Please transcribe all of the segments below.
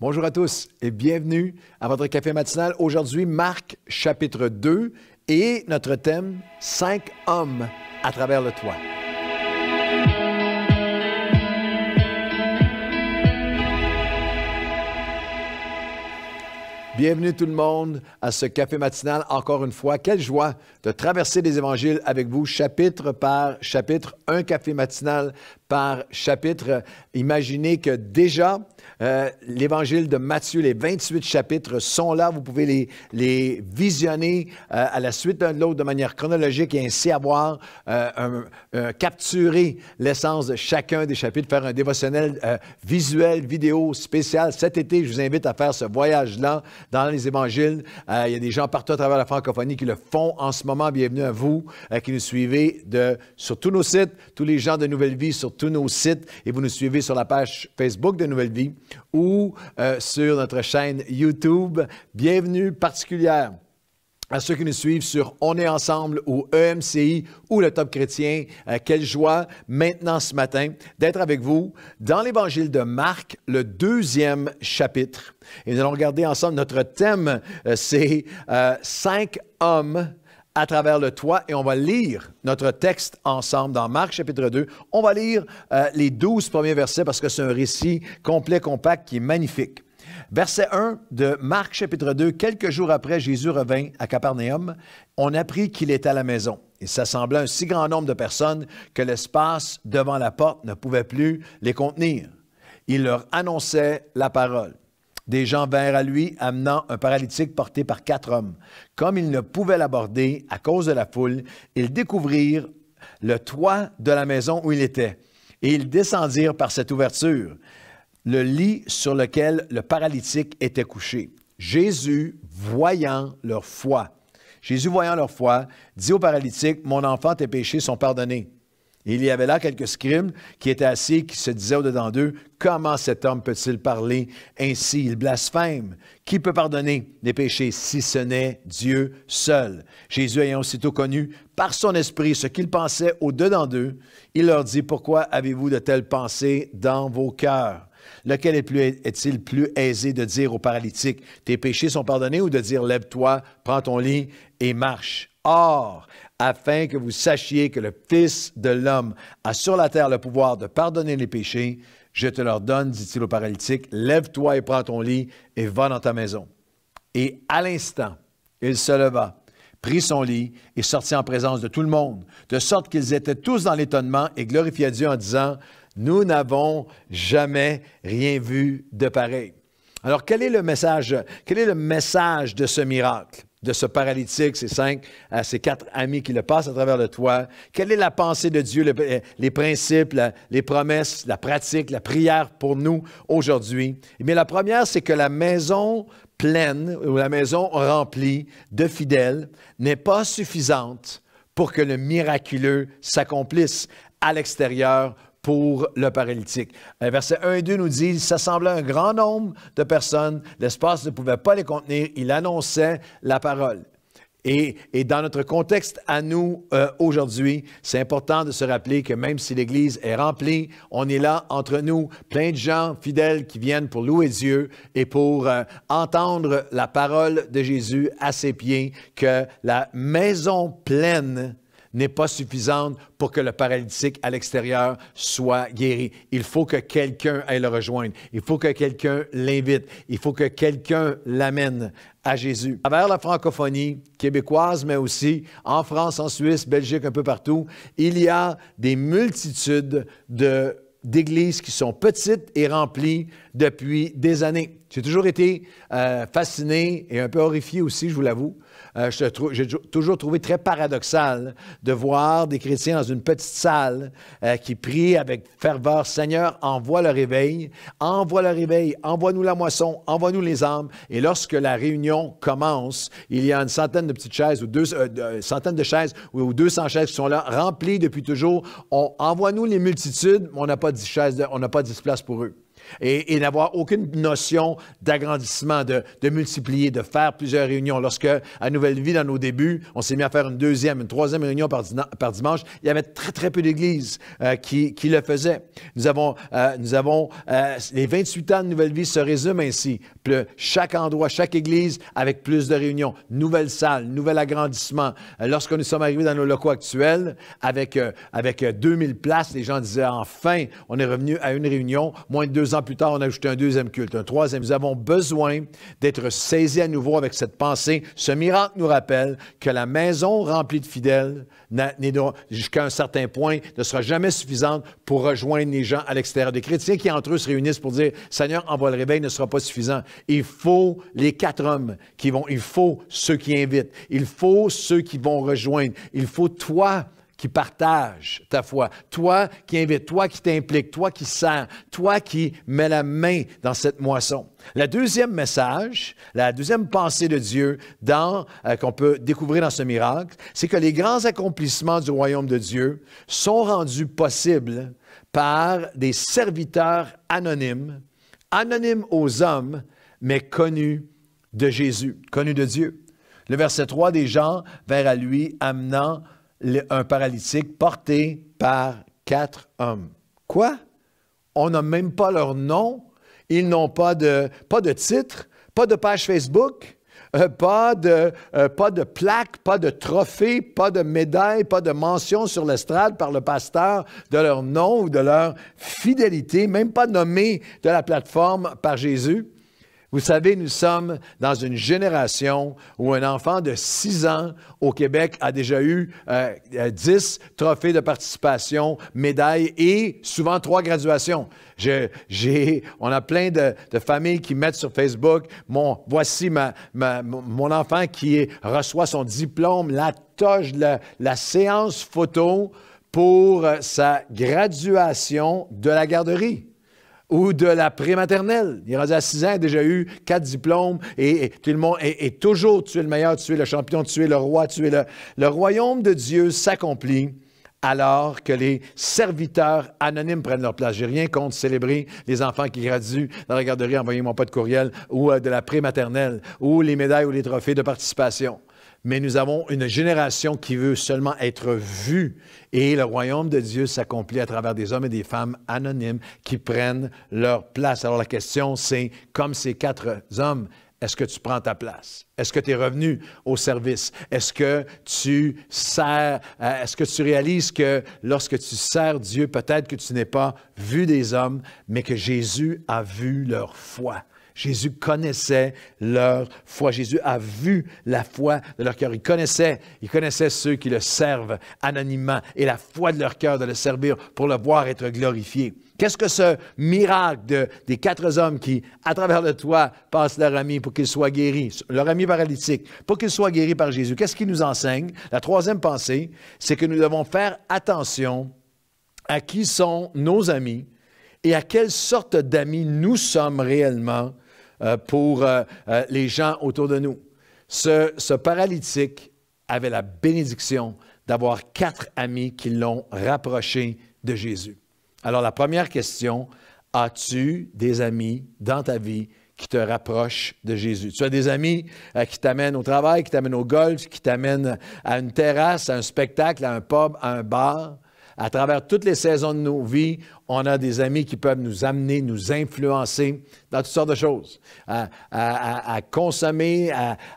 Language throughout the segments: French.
Bonjour à tous et bienvenue à votre café matinal. Aujourd'hui, Marc chapitre 2 et notre thème, 5 hommes à travers le toit. Bienvenue tout le monde à ce café matinal. Encore une fois, quelle joie de traverser les évangiles avec vous, chapitre par chapitre, un café matinal par chapitre. Imaginez que déjà, l'évangile de Matthieu, les 28 chapitres sont là. Vous pouvez les visionner à la suite l'un de l'autre de manière chronologique et ainsi avoir capturé l'essence de chacun des chapitres, faire un dévotionnel visuel, vidéo spécial. Cet été, je vous invite à faire ce voyage-là dans les évangiles. Il y a des gens partout à travers la francophonie qui le font en ce moment. Bienvenue à vous qui nous suivez sur tous nos sites, tous les gens de Nouvelle Vie sur tous nos sites et vous nous suivez sur la page Facebook de Nouvelle Vie ou sur notre chaîne YouTube. Bienvenue particulière à ceux qui nous suivent sur On est ensemble ou EMCI ou le Top Chrétien. Quelle joie maintenant ce matin d'être avec vous dans l'Évangile de Marc, le 2e chapitre. Et nous allons regarder ensemble, notre thème, c'est 5 hommes à travers le toit et on va lire notre texte ensemble dans Marc chapitre 2. On va lire les 12 premiers versets parce que c'est un récit complet, compact qui est magnifique. Verset 1 de Marc chapitre 2, quelques jours après, Jésus revint à Capernaum. On apprit qu'il était à la maison. Il s'assembla un si grand nombre de personnes que l'espace devant la porte ne pouvait plus les contenir. Il leur annonçait la parole. Des gens vinrent à lui, amenant un paralytique porté par 4 hommes. Comme ils ne pouvaient l'aborder à cause de la foule, ils découvrirent le toit de la maison où il était. Et ils descendirent par cette ouverture, le lit sur lequel le paralytique était couché. Jésus, voyant leur foi, dit au paralytique, « Mon enfant, tes péchés sont pardonnés. » Et il y avait là quelques scribes qui étaient assis, qui se disaient au-dedans d'eux, « Comment cet homme peut-il parler ainsi? Il blasphème. Qui peut pardonner les péchés si ce n'est Dieu seul? » Jésus ayant aussitôt connu par son esprit ce qu'il pensait au-dedans d'eux, il leur dit, « Pourquoi avez-vous de telles pensées dans vos cœurs? Lequel est-il plus aisé de dire au paralytique, « Tes péchés sont pardonnés » ou de dire, « Lève-toi, prends ton lit et marche. » Or, afin que vous sachiez que le Fils de l'homme a sur la terre le pouvoir de pardonner les péchés, je te leur donne, dit-il au paralytique, « Lève-toi et prends ton lit et va dans ta maison. » Et à l'instant, il se leva, prit son lit et sortit en présence de tout le monde, de sorte qu'ils étaient tous dans l'étonnement et glorifiaient Dieu en disant, « Nous n'avons jamais rien vu de pareil. » Alors, quel est le message de ce miracle, de ce paralytique, ces 4 amis qui le passent à travers le toit? Quelle est la pensée de Dieu, les principes, les promesses, la pratique, la prière pour nous aujourd'hui? Eh bien, la première, c'est que la maison pleine ou la maison remplie de fidèles n'est pas suffisante pour que le miraculeux s'accomplisse à l'extérieur pour le paralytique. Versets 1 et 2 nous dit, « Il s'assemblait un grand nombre de personnes, l'espace ne pouvait pas les contenir, il annonçait la parole. » Et dans notre contexte à nous aujourd'hui, c'est important de se rappeler que même si l'Église est remplie, on est là entre nous, plein de gens fidèles qui viennent pour louer Dieu et pour entendre la parole de Jésus à ses pieds, que la maison pleine n'est pas suffisante pour que le paralytique à l'extérieur soit guéri. Il faut que quelqu'un aille le rejoindre. Il faut que quelqu'un l'invite. Il faut que quelqu'un l'amène à Jésus. À travers la francophonie québécoise, mais aussi en France, en Suisse, Belgique, un peu partout, il y a des multitudes d'églises qui sont petites et remplies depuis des années. J'ai toujours été fasciné et un peu horrifié aussi, je vous l'avoue. J'ai toujours trouvé très paradoxal de voir des chrétiens dans une petite salle qui prient avec ferveur, « Seigneur, envoie le réveil, envoie-nous la moisson, envoie-nous les âmes. » Et lorsque la réunion commence, il y a une centaine de petites chaises ou centaines de chaises ou 200 chaises qui sont là, remplies depuis toujours. Envoie-nous les multitudes, mais on n'a pas 10 chaises, on n'a pas 10 places pour eux. et n'avoir aucune notion d'agrandissement, de multiplier, de faire plusieurs réunions. Lorsque, à Nouvelle Vie, dans nos débuts, on s'est mis à faire une deuxième, une troisième réunion par dimanche, il y avait très, très peu d'églises qui le faisaient. Nous avons les 28 ans de Nouvelle Vie se résument ainsi. Chaque endroit, chaque église avec plus de réunions, nouvelle salle, nouvel agrandissement. Lorsque nous sommes arrivés dans nos locaux actuels, avec 2000 places, les gens disaient, enfin, on est revenu à une réunion. Moins de 2 ans plus tard, on a ajouté un deuxième culte, un troisième. Nous avons besoin d'être saisis à nouveau avec cette pensée. Ce miracle nous rappelle que la maison remplie de fidèles, jusqu'à un certain point, ne sera jamais suffisante pour rejoindre les gens à l'extérieur. Des chrétiens qui, entre eux, se réunissent pour dire, Seigneur, envoie le réveil, ne sera pas suffisant. Il faut les 4 hommes qui vont, il faut ceux qui invitent, il faut ceux qui vont rejoindre, il faut toi qui partage ta foi, toi qui invite, toi qui t'implique, toi qui sers, toi qui mets la main dans cette moisson. Le deuxième message, la deuxième pensée de Dieu qu'on peut découvrir dans ce miracle, c'est que les grands accomplissements du royaume de Dieu sont rendus possibles par des serviteurs anonymes, anonymes aux hommes, mais connus de Jésus, connus de Dieu. Le verset 3, des gens vinrent à lui amenant un paralytique porté par 4 hommes. Quoi? On n'a même pas leur nom. Ils n'ont pas de titre, pas de page Facebook, pas de plaque, pas de trophée, pas de médaille, pas de mention sur l'estrade par le pasteur de leur nom ou de leur fidélité, même pas nommé de la plateforme par Jésus. Vous savez, nous sommes dans une génération où un enfant de 6 ans au Québec a déjà eu 10 trophées de participation, médailles et souvent 3 graduations. On a plein de familles qui mettent sur Facebook, voici mon enfant qui reçoit son diplôme, la toge, la séance photo pour sa graduation de la garderie. Ou de la prématernelle. Il est rendu à 6 ans, il a déjà eu 4 diplômes et tout le monde est toujours, tu es le meilleur, tu es le champion, tu es le roi, tu es le royaume de Dieu s'accomplit alors que les serviteurs anonymes prennent leur place. J'ai rien contre célébrer les enfants qui graduent dans la garderie, envoyez-moi pas de courriel, ou de la prématernelle, ou les médailles ou les trophées de participation. Mais nous avons une génération qui veut seulement être vue et le royaume de Dieu s'accomplit à travers des hommes et des femmes anonymes qui prennent leur place. Alors la question, c'est, comme ces 4 hommes, est-ce que tu prends ta place? Est-ce que tu es revenu au service? Est-ce que tu sers? Est-ce que tu réalises que lorsque tu sers Dieu, peut-être que tu n'es pas vu des hommes, mais que Jésus a vu leur foi? Jésus connaissait leur foi. Jésus a vu la foi de leur cœur. Il connaissait ceux qui le servent anonymement et la foi de leur cœur de le servir pour le voir être glorifié. Qu'est-ce que ce miracle des 4 hommes qui, à travers le toit, passent leur ami pour qu'ils soient guéris, leur ami paralytique, pour qu'ils soient guéris par Jésus? Qu'est-ce qu'il nous enseigne? La troisième pensée, c'est que nous devons faire attention à qui sont nos amis et à quelle sorte d'amis nous sommes réellement pour les gens autour de nous. Ce paralytique avait la bénédiction d'avoir 4 amis qui l'ont rapproché de Jésus. Alors, la première question, as-tu des amis dans ta vie qui te rapprochent de Jésus? Tu as des amis qui t'amènent au travail, qui t'amènent au golf, qui t'amènent à une terrasse, à un spectacle, à un pub, à un bar. À travers toutes les saisons de nos vies, on a des amis qui peuvent nous amener, nous influencer dans toutes sortes de choses, à consommer,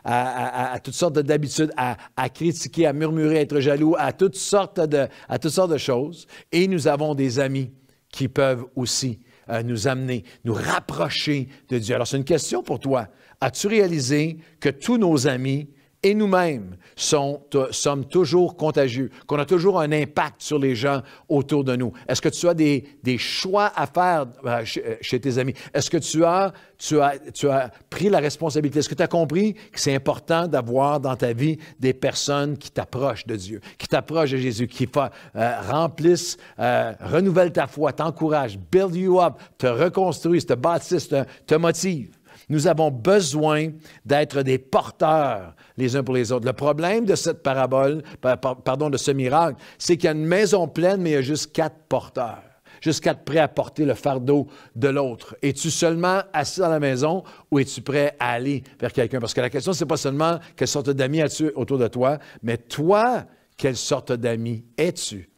à toutes sortes d'habitudes, à critiquer, à murmurer, à être jaloux, à toutes sortes de choses. Et nous avons des amis qui peuvent aussi nous amener, nous rapprocher de Dieu. Alors, c'est une question pour toi. As-tu réalisé que tous nos amis et nous-mêmes sommes toujours contagieux, qu'on a toujours un impact sur les gens autour de nous? Est-ce que tu as des choix à faire chez tes amis? Est-ce que tu as pris la responsabilité? Est-ce que tu as compris que c'est important d'avoir dans ta vie des personnes qui t'approchent de Dieu, qui t'approchent de Jésus, qui remplissent, renouvellent ta foi, t'encouragent, build you up, te reconstruisent, te bâtissent, te motivent? Nous avons besoin d'être des porteurs les uns pour les autres. Le problème de cette parabole, de ce miracle, c'est qu'il y a une maison pleine, mais il y a juste 4 porteurs. jusqu'à être prêt à porter le fardeau de l'autre? Es-tu seulement assis à la maison ou es-tu prêt à aller vers quelqu'un? Parce que la question, ce n'est pas seulement quelle sorte d'amis as-tu autour de toi, mais toi, quelle sorte d'amis es-tu?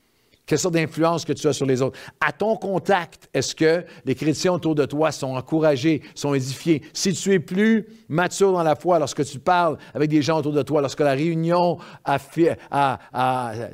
Quelle sorte d'influence que tu as sur les autres? À ton contact, est-ce que les chrétiens autour de toi sont encouragés, sont édifiés? Si tu es plus mature dans la foi lorsque tu parles avec des gens autour de toi, lorsque la réunion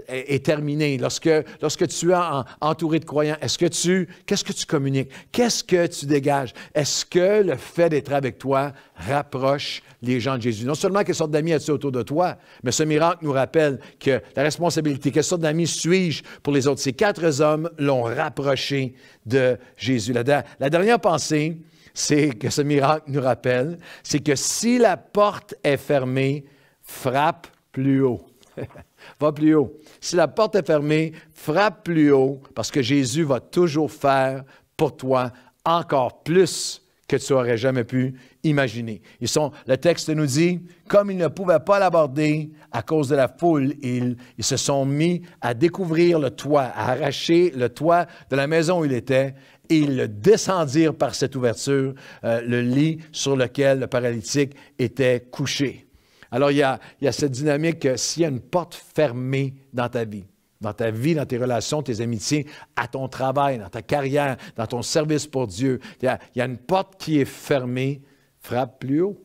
est terminée, lorsque tu es entouré de croyants, qu'est-ce que tu communiques? Qu'est-ce que tu dégages? Est-ce que le fait d'être avec toi rapproche les gens de Jésus? Non seulement quelle sorte d'amis as-tu autour de toi, mais ce miracle nous rappelle que la responsabilité, quelle sorte d'amis suis-je pour les autres? Ces 4 hommes l'ont rapproché de Jésus. La dernière pensée, c'est que ce miracle nous rappelle, c'est que si la porte est fermée, frappe plus haut. Va plus haut. Si la porte est fermée, frappe plus haut, parce que Jésus va toujours faire pour toi encore plus que tu n'aurais jamais pu imaginer. Le texte nous dit, comme ils ne pouvaient pas l'aborder à cause de la foule, ils se sont mis à découvrir le toit, à arracher le toit de la maison où il était, et ils le descendirent par cette ouverture, le lit sur lequel le paralytique était couché. Alors, il y a cette dynamique que s'il y a une porte fermée dans ta vie, dans tes relations, tes amitiés, à ton travail, dans ta carrière, dans ton service pour Dieu. Il y a une porte qui est fermée. Frappe plus haut.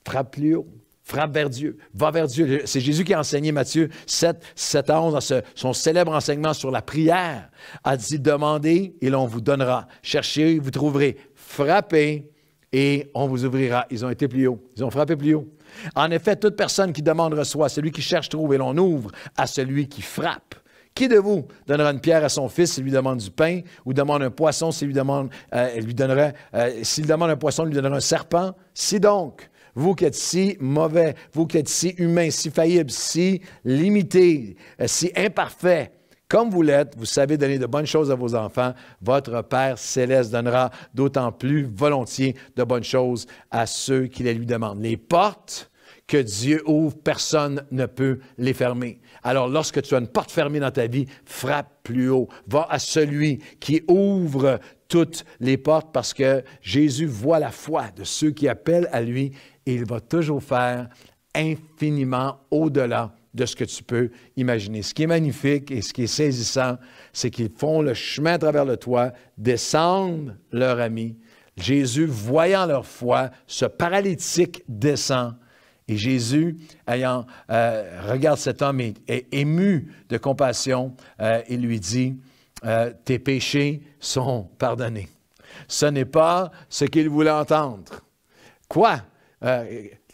Frappe plus haut. Frappe vers Dieu. Va vers Dieu. C'est Jésus qui a enseigné Matthieu 7 à 11 dans son célèbre enseignement sur la prière. A dit, demandez et l'on vous donnera. Cherchez, vous trouverez. Frappez et on vous ouvrira. Ils ont été plus haut. Ils ont frappé plus haut. En effet, toute personne qui demande reçoit, celui qui cherche trouve et l'on ouvre à celui qui frappe. Qui de vous donnera une pierre à son fils s'il lui demande du pain ou demande un poisson s'il lui demande, s'il demande un poisson, il lui donnera un serpent? Si donc, vous qui êtes si mauvais, vous qui êtes si humains, si faillibles, si limités, si imparfaits, comme vous l'êtes, vous savez donner de bonnes choses à vos enfants, votre Père céleste donnera d'autant plus volontiers de bonnes choses à ceux qui les lui demandent. Les portes que Dieu ouvre, personne ne peut les fermer. Alors, lorsque tu as une porte fermée dans ta vie, frappe plus haut. Va à celui qui ouvre toutes les portes parce que Jésus voit la foi de ceux qui appellent à lui et il va toujours faire infiniment au-delà de ce que tu peux imaginer. Ce qui est magnifique et ce qui est saisissant, c'est qu'ils font le chemin à travers le toit, descendent leur ami. Jésus, voyant leur foi, ce paralytique descend. Et Jésus, regarde cet homme et est ému de compassion et lui dit, tes péchés sont pardonnés. Ce n'est pas ce qu'il voulait entendre. Quoi?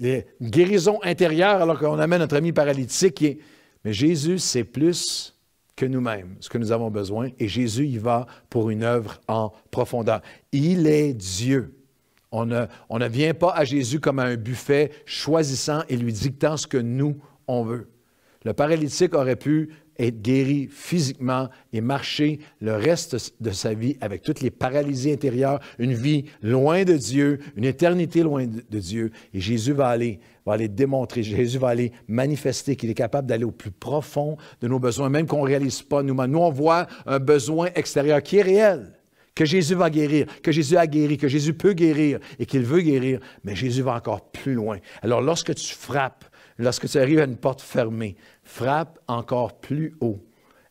Les guérisons intérieures alors qu'on amène notre ami paralytique. Mais Jésus, c'est plus que nous-mêmes, ce que nous avons besoin. Et Jésus, il va pour une œuvre en profondeur. Il est Dieu. On ne vient pas à Jésus comme à un buffet choisissant et lui dictant ce que nous, on veut. Le paralytique aurait pu être guéri physiquement et marcher le reste de sa vie avec toutes les paralysies intérieures, une vie loin de Dieu, une éternité loin de Dieu. Et Jésus va aller démontrer, Jésus va aller manifester qu'il est capable d'aller au plus profond de nos besoins, même qu'on ne réalise pas nous-mêmes. Nous, on voit un besoin extérieur qui est réel, que Jésus va guérir, que Jésus a guéri, que Jésus peut guérir et qu'il veut guérir, mais Jésus va encore plus loin. Alors, lorsque tu frappes, lorsque tu arrives à une porte fermée, frappe encore plus haut,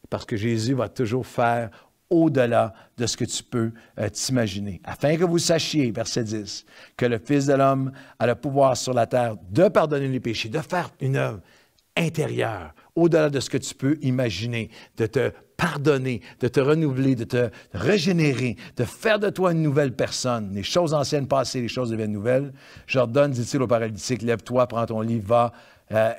parce que Jésus va toujours faire au-delà de ce que tu peux t'imaginer. Afin que vous sachiez, verset 10, que le Fils de l'homme a le pouvoir sur la terre de pardonner les péchés, de faire une œuvre intérieure, au-delà de ce que tu peux imaginer, de te pardonner, de te renouveler, de te régénérer, de faire de toi une nouvelle personne. Les choses anciennes passées, les choses deviennent nouvelles. J'ordonne, dit-il au paralytique, lève-toi, prends ton lit, va.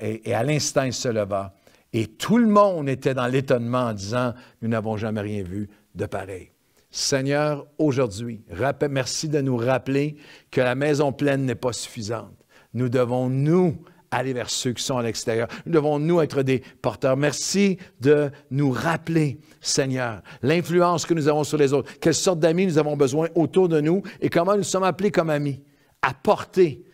Et à l'instant, il se leva. Et tout le monde était dans l'étonnement en disant, nous n'avons jamais rien vu de pareil. Seigneur, aujourd'hui, merci de nous rappeler que la maison pleine n'est pas suffisante. Nous devons, nous, aller vers ceux qui sont à l'extérieur. Nous devons, nous, être des porteurs. Merci de nous rappeler, Seigneur, l'influence que nous avons sur les autres, quelle sorte d'amis nous avons besoin autour de nous et comment nous sommes appelés comme amis à porter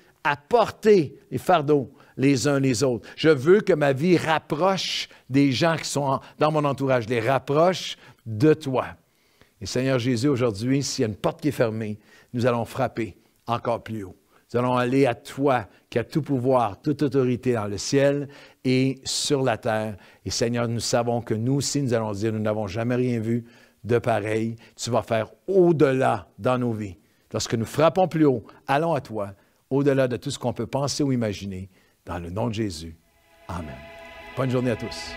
les fardeaux les uns les autres. Je veux que ma vie rapproche des gens qui sont dans mon entourage, les rapproche de toi. Et Seigneur Jésus, aujourd'hui, s'il y a une porte qui est fermée, nous allons frapper encore plus haut. Nous allons aller à toi qui as tout pouvoir, toute autorité dans le ciel et sur la terre. Et Seigneur, nous savons que nous aussi, nous allons dire, nous n'avons jamais rien vu de pareil. Tu vas faire au-delà dans nos vies. Lorsque nous frappons plus haut, allons à toi, au-delà de tout ce qu'on peut penser ou imaginer. Dans le nom de Jésus. Amen. Bonne journée à tous.